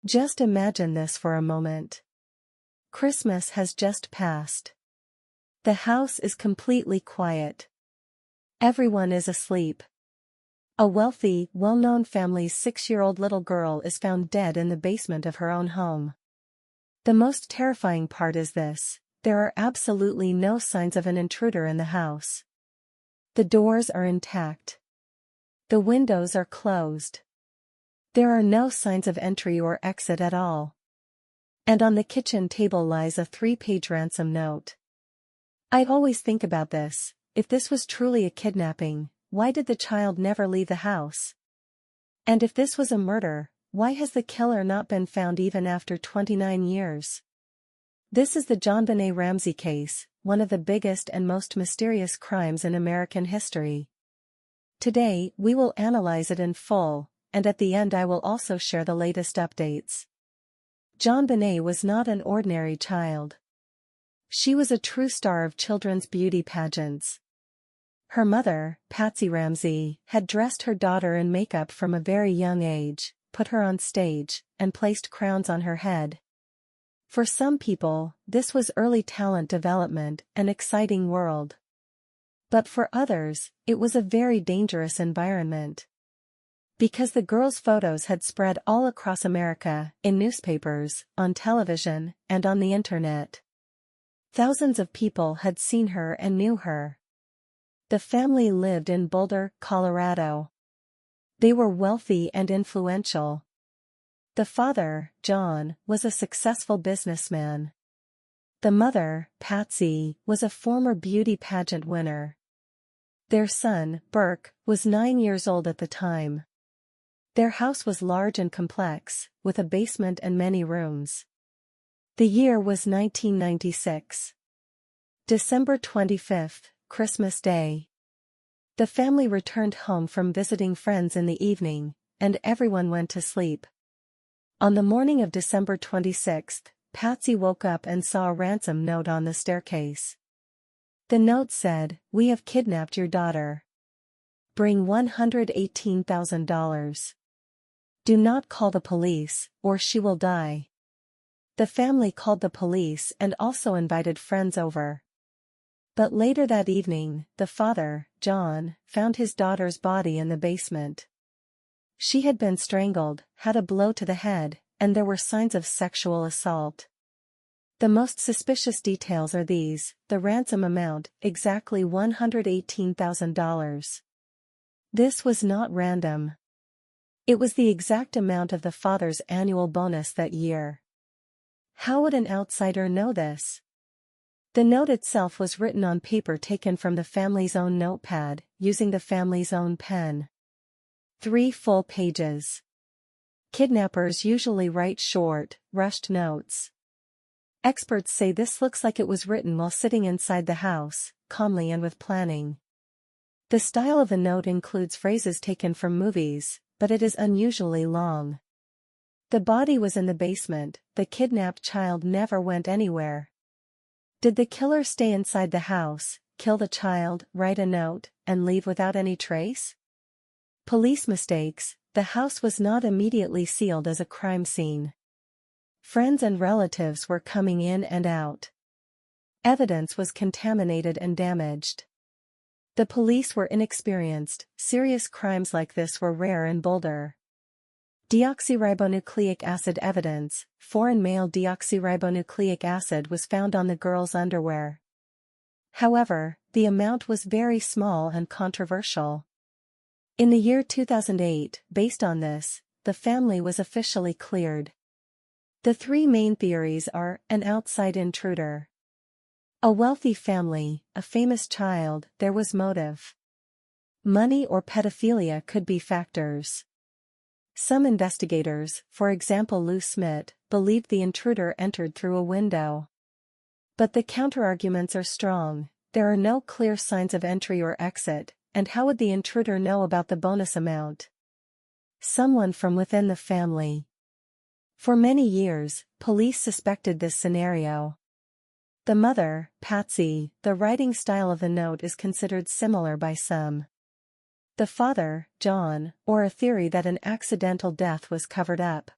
Just imagine this for a moment. Christmas has just passed. The house is completely quiet. Everyone is asleep. A wealthy, well-known family's 6-year-old little girl is found dead in the basement of her own home. The most terrifying part is this: there are absolutely no signs of an intruder in the house. The doors are intact. The windows are closed. There are no signs of entry or exit at all. And on the kitchen table lies a 3-page ransom note. I always think about this: if this was truly a kidnapping, why did the child never leave the house? And if this was a murder, why has the killer not been found even after 29 years? This is the JonBenét Ramsey case, one of the biggest and most mysterious crimes in American history. Today, we will analyze it in full, and at the end I will also share the latest updates. JonBenét was not an ordinary child. She was a true star of children's beauty pageants. Her mother, Patsy Ramsey, had dressed her daughter in makeup from a very young age, put her on stage, and placed crowns on her head. For some people, this was early talent development, an exciting world. But for others, it was a very dangerous environment. Because the girl's photos had spread all across America, in newspapers, on television, and on the internet. Thousands of people had seen her and knew her. The family lived in Boulder, Colorado. They were wealthy and influential. The father, John, was a successful businessman. The mother, Patsy, was a former beauty pageant winner. Their son, Burke, was 9 years old at the time. Their house was large and complex, with a basement and many rooms. The year was 1996. December 25th, Christmas Day. The family returned home from visiting friends in the evening, and everyone went to sleep. On the morning of December 26th, Patsy woke up and saw a ransom note on the staircase. The note said, "We have kidnapped your daughter. Bring $118,000. Do not call the police, or she will die." The family called the police and also invited friends over. But later that evening, the father, John, found his daughter's body in the basement. She had been strangled, had a blow to the head, and there were signs of sexual assault. The most suspicious details are these: the ransom amount, exactly $118,000. This was not random. It was the exact amount of the father's annual bonus that year. How would an outsider know this? The note itself was written on paper taken from the family's own notepad, using the family's own pen. 3 full pages. Kidnappers usually write short, rushed notes. Experts say this looks like it was written while sitting inside the house, calmly and with planning. The style of the note includes phrases taken from movies, but it is unusually long. The body was in the basement, the kidnapped child never went anywhere. Did the killer stay inside the house, kill the child, write a note, and leave without any trace? Police mistakes: the house was not immediately sealed as a crime scene. Friends and relatives were coming in and out. Evidence was contaminated and damaged. The police were inexperienced. Serious crimes like this were rare in Boulder. Deoxyribonucleic acid evidence: foreign male deoxyribonucleic acid was found on the girl's underwear. However, the amount was very small and controversial. In the year 2008, based on this, the family was officially cleared. The 3 main theories are: an outside intruder, a wealthy family, a famous child. There was motive. Money or pedophilia could be factors. Some investigators, for example Lou Smith, believed the intruder entered through a window. But the counterarguments are strong: there are no clear signs of entry or exit, and how would the intruder know about the bonus amount? Someone from within the family. For many years, police suspected this scenario. The mother, Patsy, the writing style of the note is considered similar by some. The father, John, or a theory that an accidental death was covered up.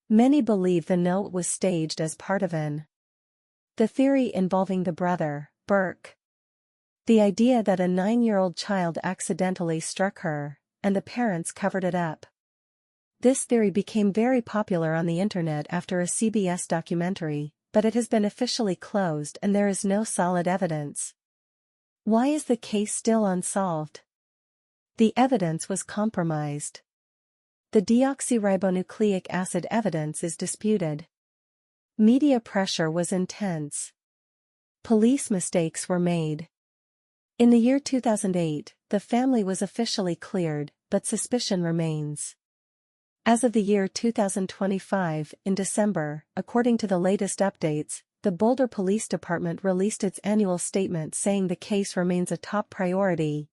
Many believe the note was staged as part of the theory involving the brother, Burke. The idea that a 9-year-old child accidentally struck her, and the parents covered it up. This theory became very popular on the internet after a CBS documentary, but it has been officially closed and there is no solid evidence. Why is the case still unsolved? The evidence was compromised. The deoxyribonucleic acid evidence is disputed. Media pressure was intense. Police mistakes were made. In the year 2008, the family was officially cleared, but suspicion remains. As of the year 2025, in December, according to the latest updates, the Boulder Police Department released its annual statement saying the case remains a top priority.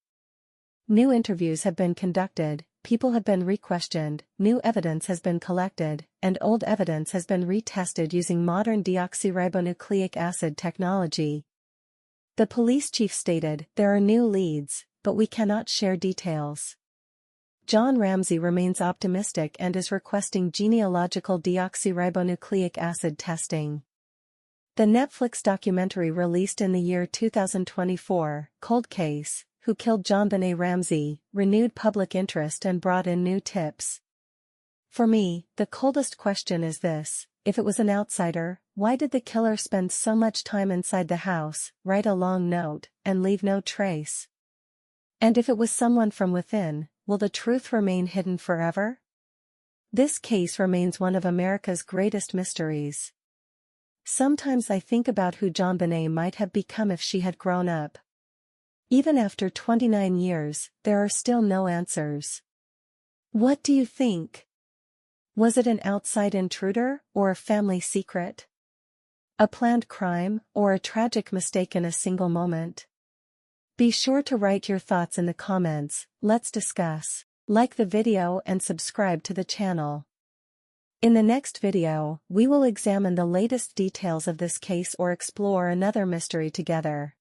New interviews have been conducted, people have been re-questioned, new evidence has been collected, and old evidence has been retested using modern deoxyribonucleic acid technology. The police chief stated, "There are new leads, but we cannot share details." John Ramsey remains optimistic and is requesting genealogical deoxyribonucleic acid testing. The Netflix documentary released in the year 2024, Cold Case, Who Killed JonBenét Ramsey, renewed public interest and brought in new tips. For me, the coldest question is this: if it was an outsider, why did the killer spend so much time inside the house, write a long note, and leave no trace? And if it was someone from within, will the truth remain hidden forever? This case remains one of America's greatest mysteries. Sometimes I think about who JonBenét might have become if she had grown up. Even after 29 years, there are still no answers. What do you think? Was it an outside intruder, or a family secret? A planned crime, or a tragic mistake in a single moment? Be sure to write your thoughts in the comments, let's discuss. Like the video and subscribe to the channel. In the next video, we will examine the latest details of this case or explore another mystery together.